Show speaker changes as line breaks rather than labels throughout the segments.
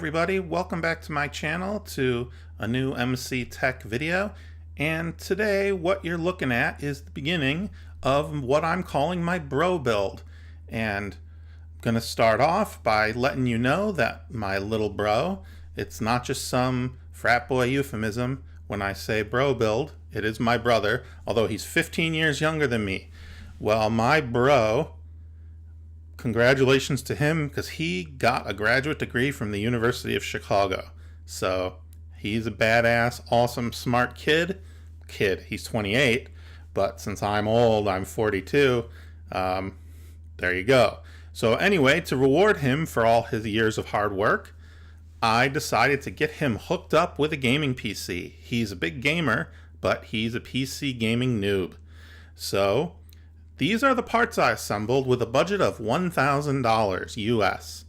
everybody, welcome back to my channel to a new MC Tech video. And today what you're looking at is the beginning of what I'm calling my bro build. And I'm gonna start off by letting you know that my little bro, it's not just some frat boy euphemism. When I say bro build, it is my brother, although he's 15 years younger than me. Well, my bro, congratulations to him because he got a graduate degree from the University of Chicago. So he's a badass, awesome, smart kid. He's 28, but since I'm old, I'm 42. There you go. So anyway, to reward him for all his years of hard work, I decided to get him hooked up with a gaming PC. He's a big gamer, but he's a PC gaming noob. So these are the parts I assembled with a budget of $1,000 US.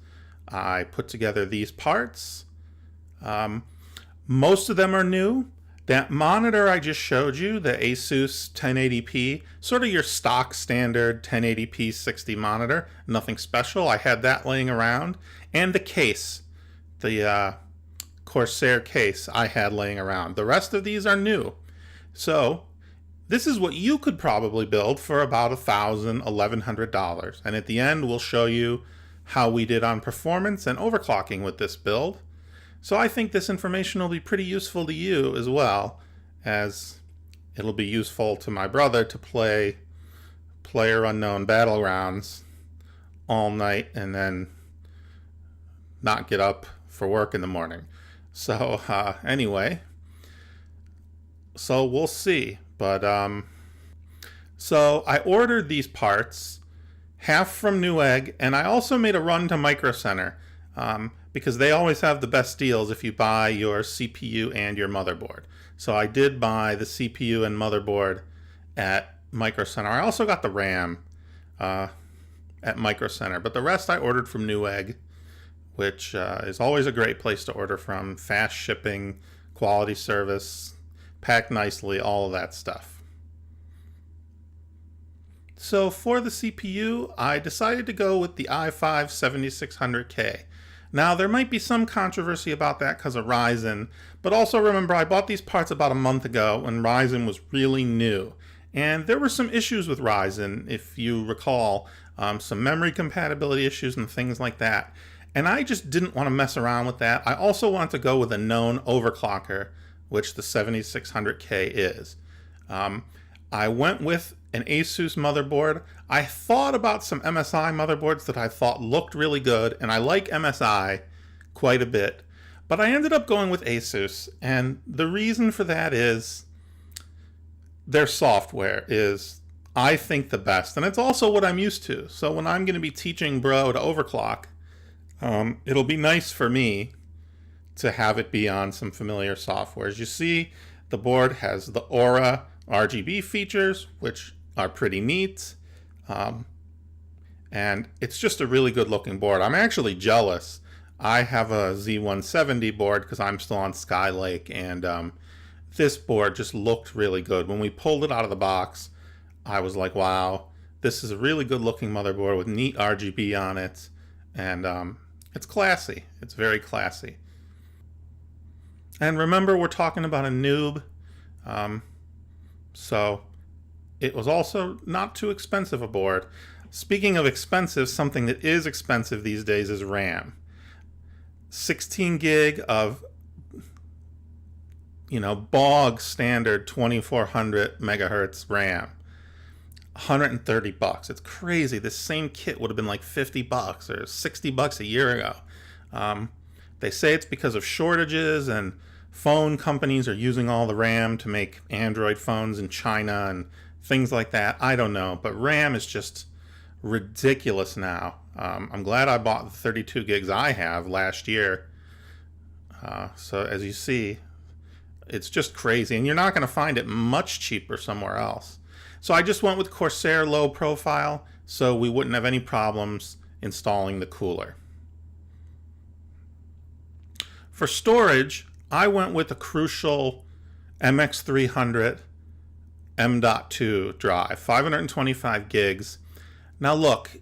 I put together these parts. Most of them are new. That monitor I just showed you, the Asus 1080p, sort of your stock standard 1080p 60 monitor, nothing special. I had that laying around. And the case, the Corsair case I had laying around. The rest of these are new. So this is what you could probably build for about $1,000, $1,100. And at the end, we'll show you how we did on performance and overclocking with this build. So I think this information will be pretty useful to you as well, as it'll be useful to my brother to play PlayerUnknown Battlegrounds all night and then not get up for work in the morning. So anyway, so we'll see. But so I ordered these parts, half from Newegg, and I also made a run to Micro Center because they always have the best deals if you buy your CPU and your motherboard. So I did buy the CPU and motherboard at Micro Center. I also got the RAM at Micro Center, but the rest I ordered from Newegg, which is always a great place to order from. Fast shipping, quality service, packed nicely, all of that stuff. So for the CPU, I decided to go with the i5 7600K. Now there might be some controversy about that because of Ryzen, but also remember I bought these parts about a month ago when Ryzen was really new. And there were some issues with Ryzen, if you recall, some memory compatibility issues and things like that. And I just didn't want to mess around with that. I also want to go with a known overclocker, which the 7600K is. I went with an Asus motherboard. I thought about some MSI motherboards that I thought looked really good, and I like MSI quite a bit, but I ended up going with Asus, and the reason for that is their software is, I think, the best, and it's also what I'm used to. So when I'm going to be teaching Bro to overclock, it'll be nice for me to have it be on some familiar software. As you see, the board has the Aura RGB features, which are pretty neat. And it's just a really good looking board. I'm actually jealous. I have a Z170 board because I'm still on Skylake, and this board just looked really good. When we pulled it out of the box, I was like, wow, this is a really good looking motherboard with neat RGB on it. And it's classy. It's very classy. And remember, we're talking about a noob, so it was also not too expensive a board. Speaking of expensive, something that is expensive these days is RAM. 16 gig of, bog standard 2400 megahertz RAM. 130 bucks. It's crazy. This same kit would have been like 50 bucks or 60 bucks a year ago. They say it's because of shortages and phone companies are using all the RAM to make Android phones in China and things like that. I don't know, but RAM is just ridiculous now. I'm glad I bought the 32 gigs I have last year. So as you see, it's just crazy, and you're not going to find it much cheaper somewhere else. So I just went with Corsair low profile so we wouldn't have any problems installing the cooler. For storage, I went with a Crucial MX300 M.2 drive, 525 gigs. Now look,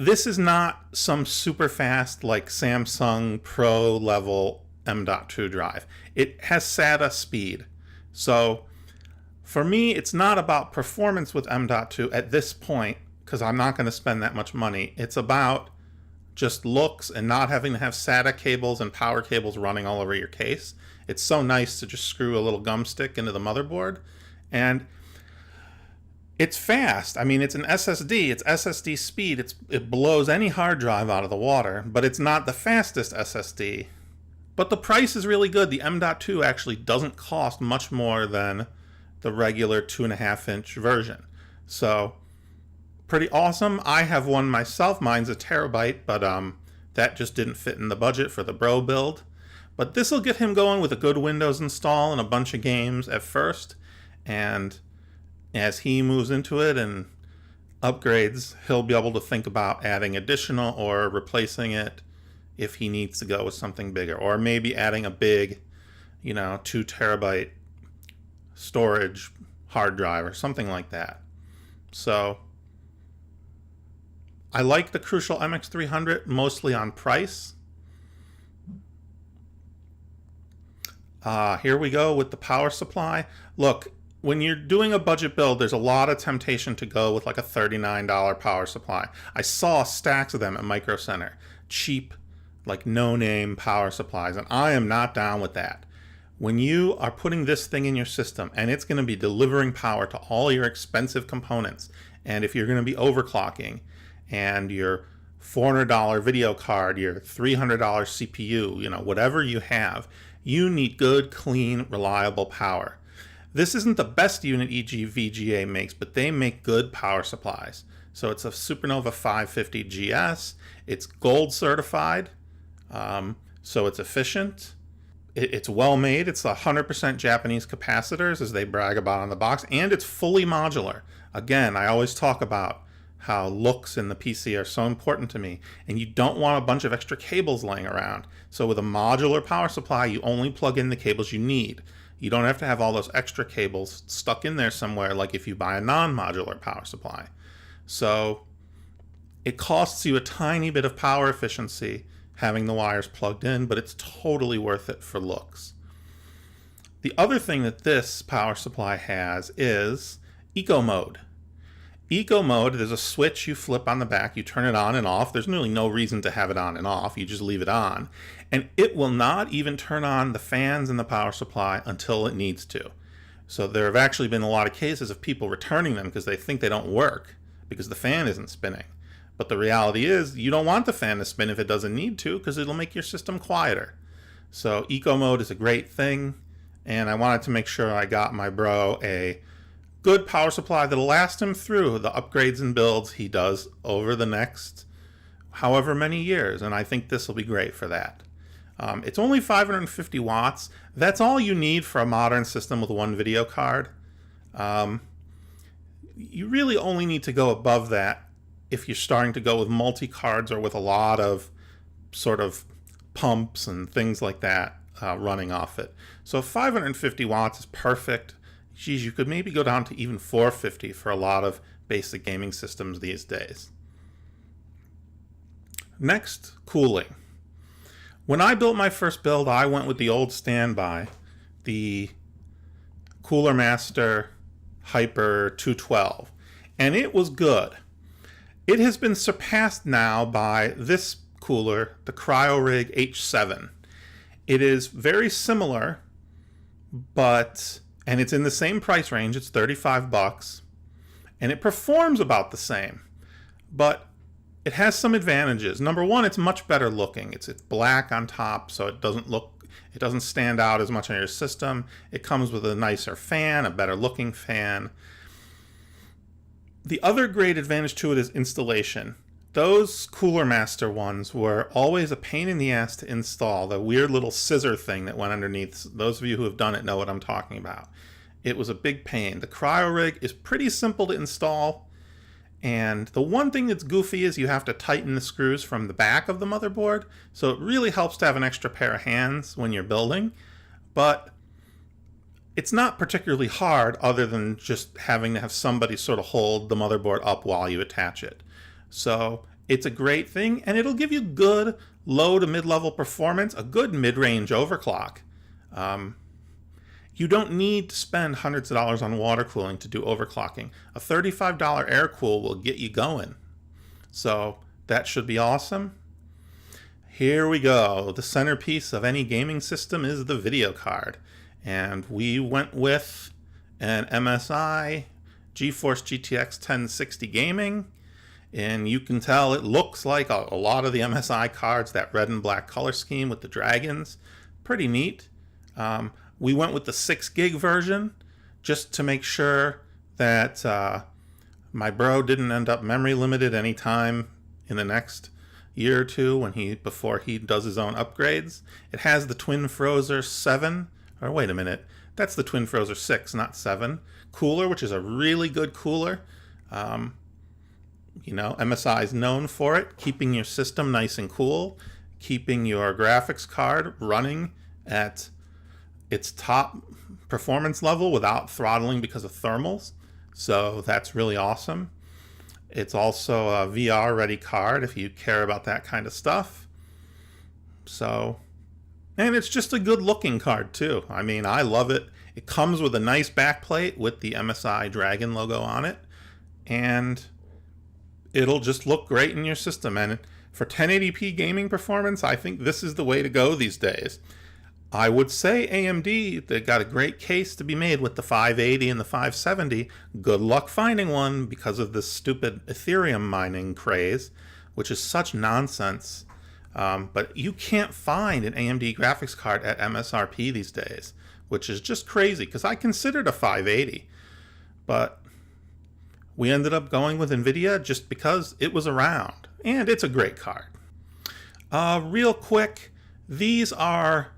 this is not some super fast like Samsung Pro level M.2 drive. It has SATA speed. So for me, it's not about performance with M.2 at this point, because I'm not going to spend that much money. It's about just looks and not having to have SATA cables and power cables running all over your case. It's so nice to just screw a little gum stick into the motherboard. And it's fast. I mean, it's an SSD. It's SSD speed. It blows any hard drive out of the water, but it's not the fastest SSD. But the price is really good. The M.2 actually doesn't cost much more than the regular 2.5-inch version. So pretty awesome. I have one myself. Mine's a terabyte, but that just didn't fit in the budget for the Bro build. But this will get him going with a good Windows install and a bunch of games at first. And as he moves into it and upgrades, he'll be able to think about adding additional or replacing it if he needs to go with something bigger. Or maybe adding a big, 2 terabyte storage hard drive or something like that. So I like the Crucial MX300 mostly on price. Here we go with the power supply. Look, when you're doing a budget build, there's a lot of temptation to go with like a $39 power supply. I saw stacks of them at Micro Center. Cheap, like no-name power supplies, and I am not down with that. When you are putting this thing in your system and it's going to be delivering power to all your expensive components, and if you're going to be overclocking and your $400 video card, your $300 CPU, whatever you have, you need good, clean, reliable power. This isn't the best unit VGA makes, but they make good power supplies. So it's a Supernova 550 GS. It's gold certified, so it's efficient. It's well made. It's 100% Japanese capacitors, as they brag about on the box, and it's fully modular. Again, I always talk about how looks in the PC are so important to me, and you don't want a bunch of extra cables laying around. So with a modular power supply, you only plug in the cables you need. You don't have to have all those extra cables stuck in there somewhere like if you buy a non-modular power supply. So it costs you a tiny bit of power efficiency having the wires plugged in, but it's totally worth it for looks. The other thing that this power supply has is Eco Mode. Eco Mode, there's a switch you flip on the back, you turn it on and off. There's really no reason to have it on and off, you just leave it on. And it will not even turn on the fans in the power supply until it needs to. So there have actually been a lot of cases of people returning them because they think they don't work because the fan isn't spinning. But the reality is you don't want the fan to spin if it doesn't need to, because it'll make your system quieter. So Eco Mode is a great thing, and I wanted to make sure I got my bro a good power supply that'll last him through the upgrades and builds he does over the next however many years, and I think this will be great for that. It's only 550 watts. That's all you need for a modern system with one video card. You really only need to go above that if you're starting to go with multi-cards or with a lot of sort of pumps and things like that running off it. So 550 watts is perfect. Geez, you could maybe go down to even 450 for a lot of basic gaming systems these days. Next, cooling. When I built my first build, I went with the old standby, the Cooler Master Hyper 212, and it was good. It has been surpassed now by this cooler, the CryoRig H7. It is very similar, and it's in the same price range. It's $35, and it performs about the same, but it has some advantages. Number one, it's much better looking. It's black on top, so it doesn't stand out as much on your system. It comes with a nicer fan, a better looking fan. The other great advantage to it is installation. Those Cooler Master ones were always a pain in the ass to install. The weird little scissor thing that went underneath. Those of you who have done it know what I'm talking about. It was a big pain. The CryoRig is pretty simple to install. And the one thing that's goofy is you have to tighten the screws from the back of the motherboard. So it really helps to have an extra pair of hands when you're building. But it's not particularly hard other than just having to have somebody sort of hold the motherboard up while you attach it. So It's a great thing, and it'll give you good low to mid-level performance, a good mid-range overclock. You don't need to spend hundreds of dollars on water cooling to do overclocking. A $35 air cool will get you going. So that should be awesome. Here we go. The centerpiece of any gaming system is the video card. And we went with an MSI GeForce GTX 1060 Gaming. And you can tell it looks like a lot of the MSI cards, that red and black color scheme with the dragons. Pretty neat. We went with the 6 gig version just to make sure that my bro didn't end up memory limited anytime in the next year or two before he does his own upgrades. It has the Twin Frozr 7, or wait a minute, that's the Twin Frozr 6, not 7, cooler, which is a really good cooler. MSI is known for it, keeping your system nice and cool, keeping your graphics card running at its top performance level without throttling because of thermals. So that's really awesome. It's also a VR ready card if you care about that kind of stuff. And it's just a good looking card too. I mean, I love it. It comes with a nice backplate with the MSI Dragon logo on it, and it'll just look great in your system. And for 1080p gaming performance, I think this is the way to go these days. I would say AMD, they got a great case to be made with the 580 and the 570. Good luck finding one because of this stupid Ethereum mining craze, which is such nonsense. But you can't find an AMD graphics card at MSRP these days, which is just crazy because I considered a 580. But we ended up going with NVIDIA just because it was around, and it's a great card. Real quick, these are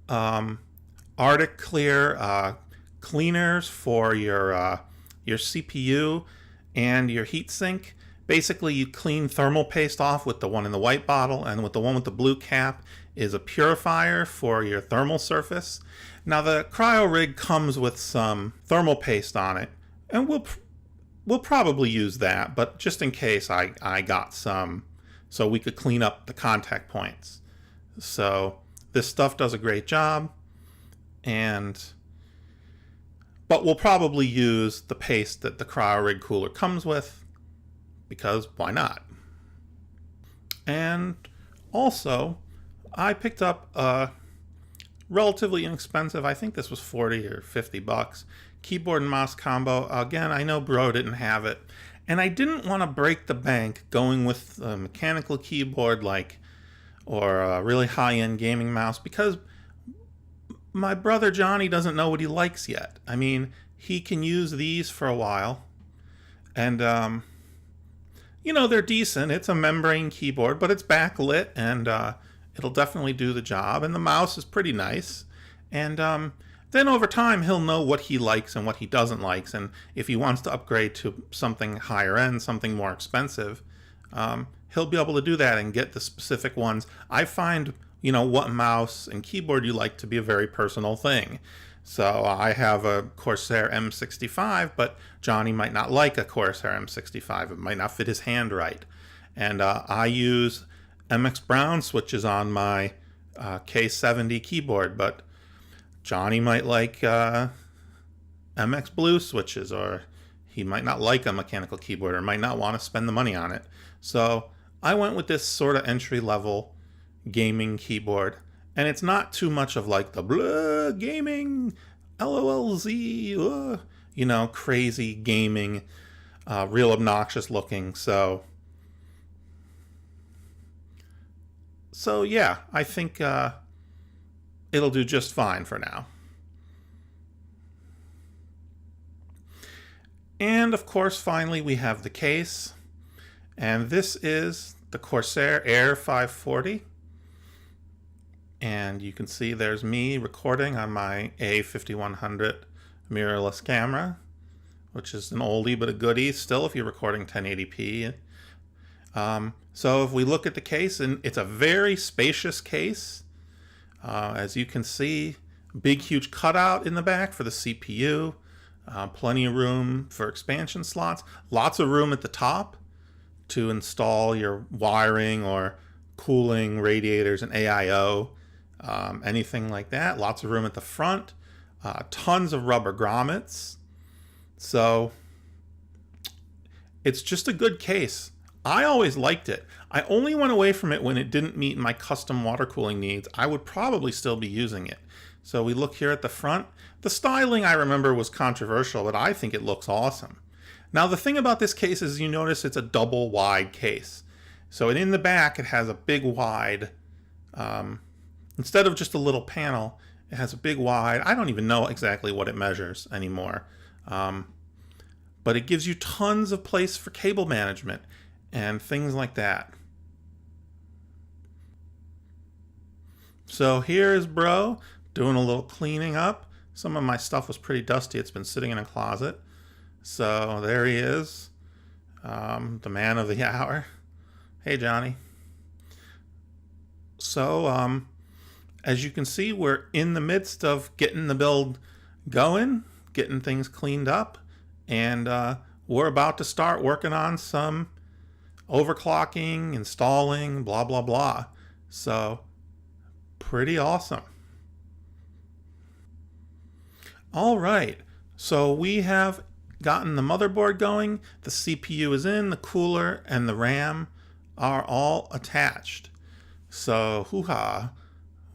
Arctic Clear cleaners for your CPU and your heatsink. Basically, you clean thermal paste off with the one in the white bottle, and with the one with the blue cap is a purifier for your thermal surface. Now, the CryoRig comes with some thermal paste on it, and we'll probably use that, but just in case, I got some so we could clean up the contact points. So this stuff does a great job, but we'll probably use the paste that the CryoRig cooler comes with, because why not? And also, I picked up a relatively inexpensive, I think this was 40 or 50 bucks, keyboard and mouse combo. Again, I know bro didn't have it, and I didn't want to break the bank going with a mechanical keyboard or a really high-end gaming mouse, because my brother Johnny doesn't know what he likes yet. I mean, he can use these for a while, and they're decent. It's a membrane keyboard, but it's backlit, and it'll definitely do the job, and the mouse is pretty nice. And then over time, he'll know what he likes and what he doesn't like, and if he wants to upgrade to something higher end, something more expensive, he'll be able to do that and get the specific ones. I find, what mouse and keyboard you like to be a very personal thing. So I have a Corsair M65, but Johnny might not like a Corsair M65. It might not fit his hand right. And I use MX Brown switches on my K70 keyboard, but Johnny might like MX Blue switches, or he might not like a mechanical keyboard, or might not want to spend the money on it. So I went with this sort of entry-level gaming keyboard, and it's not too much of like the blah gaming, LOLZ, crazy gaming, real obnoxious looking. So yeah, I think it'll do just fine for now. And of course, finally, we have the case. And this is the Corsair Air 540. And you can see there's me recording on my A5100 mirrorless camera, which is an oldie but a goodie still if you're recording 1080p. So if we look at the case, and it's a very spacious case. As you can see, big huge cutout in the back for the CPU, plenty of room for expansion slots, lots of room at the top to install your wiring or cooling radiators and AIO, anything like that. Lots of room at the front, tons of rubber grommets. So it's just a good case. I always liked it. I only went away from it when it didn't meet my custom water cooling needs. I would probably still be using it. So we look here at the front. The styling, I remember, was controversial, but I think it looks awesome. Now the thing about this case is you notice it's a double wide case. So in the back it has a big wide, instead of just a little panel, it has a big wide. I don't even know exactly what it measures anymore. But it gives you tons of place for cable management and things like that. So here is Bro doing a little cleaning up. Some of my stuff was pretty dusty. It's been sitting in a closet. So there he is, the man of the hour. Hey, Johnny. So as you can see, we're in the midst of getting the build going, getting things cleaned up, and we're about to start working on some overclocking, installing, blah, blah, blah. So pretty awesome. All right, so we have gotten the motherboard going, the CPU is in, the cooler and the RAM are all attached. So, hoo-ha,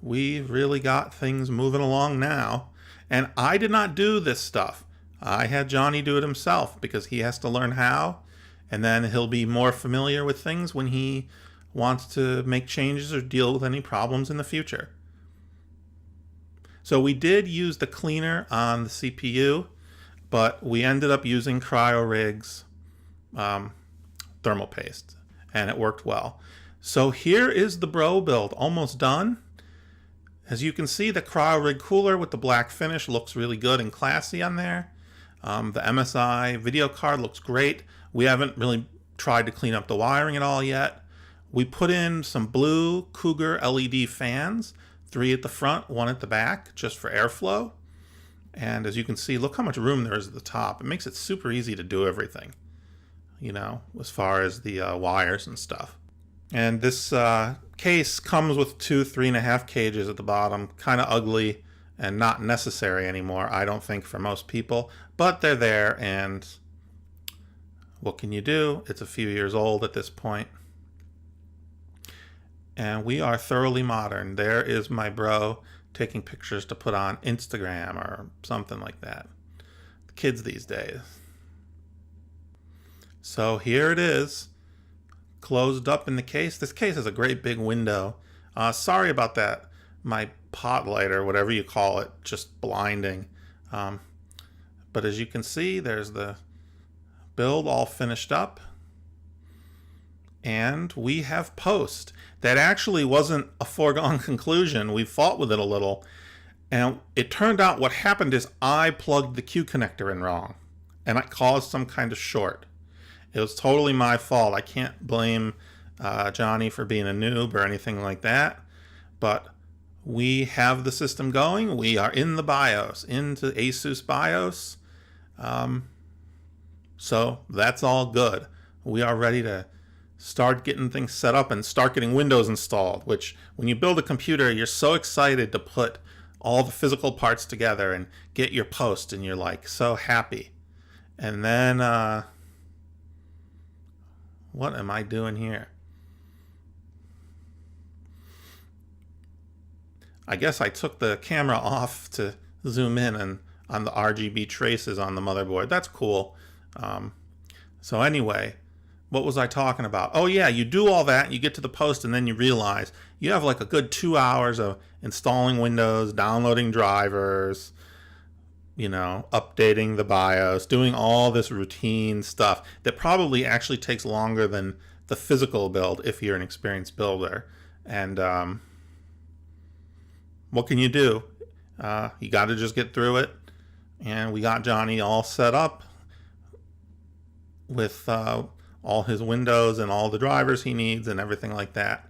we've really got things moving along now. And I did not do this stuff. I had Johnny do it himself because he has to learn how, and then he'll be more familiar with things when he wants to make changes or deal with any problems in the future. So we did use the cleaner on the CPU, but we ended up using CryoRig's thermal paste, and it worked well. So here is the Bro build, almost done. As you can see, the CryoRig cooler with the black finish looks really good and classy on there. The MSI video card looks great. We haven't really tried to clean up the wiring at all yet. We put in some blue Cougar LED fans, 3 at the front, 1 at the back, just for airflow. And as you can see, look how much room there is at the top. It makes it super easy to do everything, you know, as far as the wires and stuff. And this case comes with 2 3.5 cages at the bottom, kind of ugly and not necessary anymore, I don't think, for most people, but they're there, and what can you do? It's a few years old at this point. And we are thoroughly modern. There is my Bro taking pictures to put on Instagram or something like that. The kids these days. So here it is, closed up in the case. This case has a great big window. Sorry about that. My pot light or whatever you call it, just blinding. But as you can see, there's the build all finished up. And we have post. That actually wasn't a foregone conclusion. We fought with it a little. And it turned out what happened is I plugged the Q connector in wrong. And it caused some kind of short. It was totally my fault. I can't blame Johnny for being a noob or anything like that. But we have the system going. We are in the BIOS, into ASUS BIOS. So that's all good. We are ready to start getting things set up and start getting Windows installed, which when you build a computer, you're so excited to put all the physical parts together and get your post, and you're like so happy. And then, what am I doing here? I guess I took the camera off to zoom in and on the RGB traces on the motherboard. That's cool. So anyway, what was I talking about? Oh yeah, you do all that, you get to the post, and then you realize you have like a good 2 hours of installing Windows, downloading drivers, you know, updating the BIOS, doing all this routine stuff that probably actually takes longer than the physical build if you're an experienced builder. And what can you do? You got to just get through it. And we got Johnny all set up with all his Windows and all the drivers he needs and everything like that.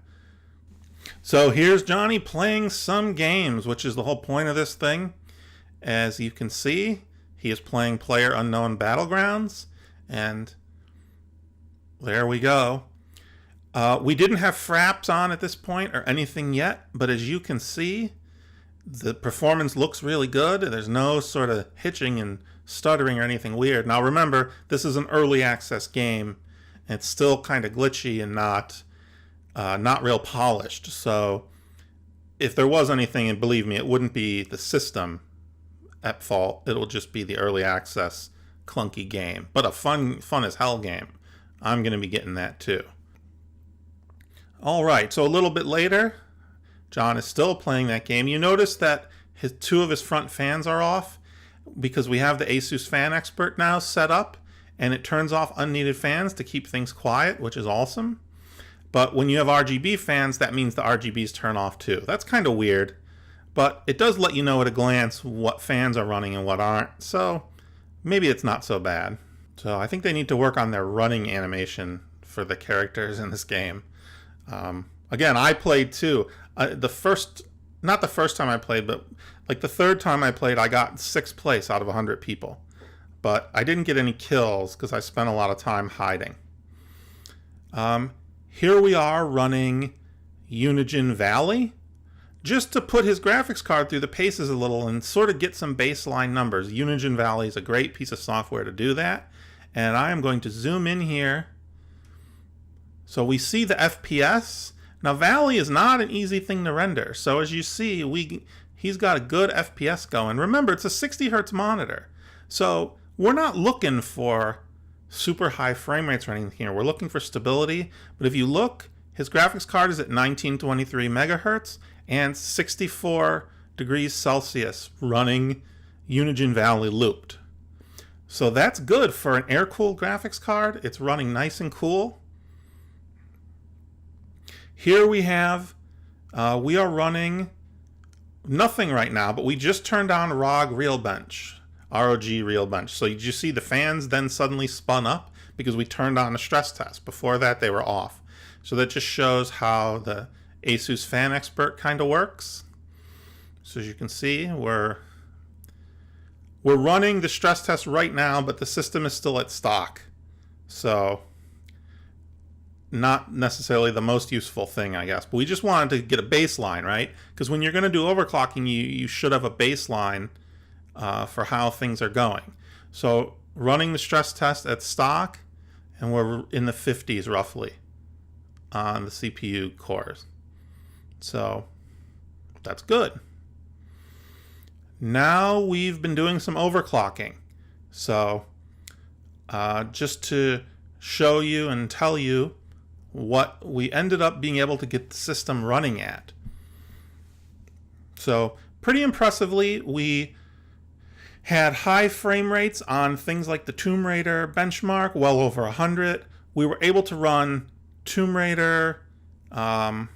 So here's Johnny playing some games, which is the whole point of this thing. As you can see, he is playing PlayerUnknown Battlegrounds, and There we go. We didn't have fraps on at this point or anything yet, but as you can see, the performance looks really good. There's no sort of hitching and stuttering or anything weird. Now remember, this is an early access game. It's still kind of glitchy and not real polished. So if there was anything, and believe me, it wouldn't be the system at fault. It'll just be the early access clunky game, but a fun as hell game. I'm going to be getting that too. All right, so a little bit later, John is still playing that game. You notice that two of his front fans are off because we have the Asus Fan Expert now set up, and it turns off unneeded fans to keep things quiet, which is awesome. But when you have RGB fans, that means the RGBs turn off too. That's kind of weird, but it does let you know at a glance what fans are running and what aren't, so maybe it's not so bad. So I think they need to work on their running animation for the characters in this game. Again, I played too. Not the first time I played, but like the third time I played, I got 6th place out of 100 people. But I didn't get any kills because I spent a lot of time hiding. Here we are running Unigine Valley, just to put his graphics card through the paces a little and sort of get some baseline numbers. Unigine Valley is a great piece of software to do that. And I am going to zoom in here. So we see the FPS. Now Valley is not an easy thing to render. So as you see, he's got a good FPS going. Remember, it's a 60 Hertz monitor. So we're not looking for super high frame rates or anything here. We're looking for stability. But if you look, his graphics card is at 1923 megahertz and 64 degrees Celsius running Unigine Valley looped. So that's good for an air-cooled graphics card. It's running nice and cool. Here we have, we are running nothing right now, but we just turned on ROG Realbench, ROG Realbench. So you see the fans then suddenly spun up because we turned on a stress test. Before that, they were off. So that just shows how the Asus Fan Expert kind of works. So as you can see, we're running the stress test right now, but the system is still at stock. So not necessarily the most useful thing, I guess. But we just wanted to get a baseline, right? Because when you're going to do overclocking, you should have a baseline for how things are going. So running the stress test at stock, and we're in the 50s roughly on the CPU cores. So that's good. Now we've been doing some overclocking. So just to show you and tell you what we ended up being able to get the system running at. So pretty impressively, we had high frame rates on things like the Tomb Raider benchmark, well over 100. We were able to run Tomb Raider and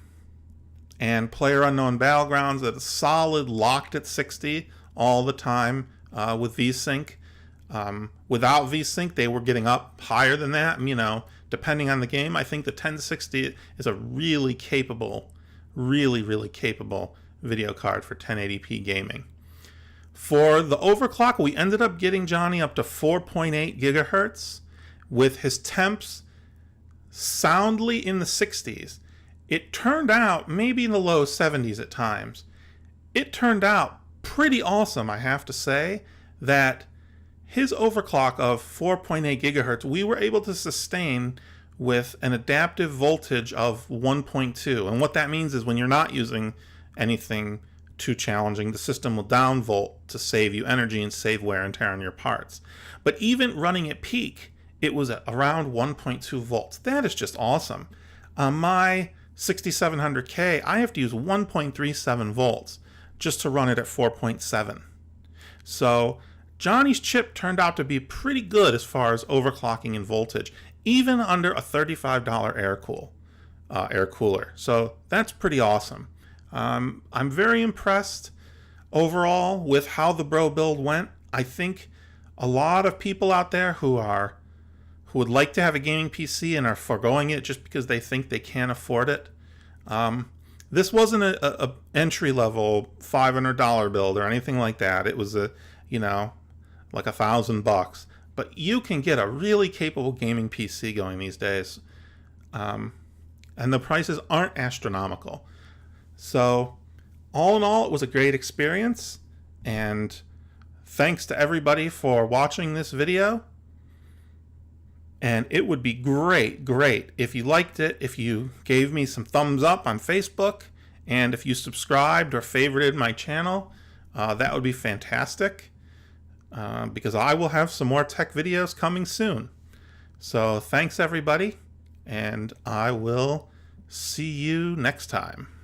PlayerUnknown Battlegrounds at a solid locked at 60 all the time with VSync. Without VSync, they were getting up higher than that. You know, depending on the game, I think the 1060 is a really capable, really capable video card for 1080p gaming. For the overclock, we ended up getting Johnny up to 4.8 gigahertz with his temps soundly in the 60s. It turned out maybe in the low 70s at times. It turned out pretty awesome, I have to say, that his overclock of 4.8 gigahertz, we were able to sustain with an adaptive voltage of 1.2. And what that means is when you're not using anything too challenging, the system will downvolt to save you energy and save wear and tear on your parts. But even running at peak, it was at around 1.2 volts. That is just awesome. On my 6700K, I have to use 1.37 volts just to run it at 4.7. So Johnny's chip turned out to be pretty good as far as overclocking and voltage, even under a $35 air cooler. So that's pretty awesome. I'm very impressed overall with how the Bro build went. I think a lot of people out there who would like to have a gaming PC and are foregoing it just because they think they can't afford it. This wasn't a entry-level $500 build or anything like that. It was like $1,000. but you can get a really capable gaming PC going these days. And the prices aren't astronomical. So all in all, it was a great experience. And thanks to everybody for watching this video. And it would be great if you liked it, if you gave me some thumbs up on Facebook, and if you subscribed or favorited my channel. That would be fantastic, because I will have some more tech videos coming soon. So thanks everybody, and I will see you next time.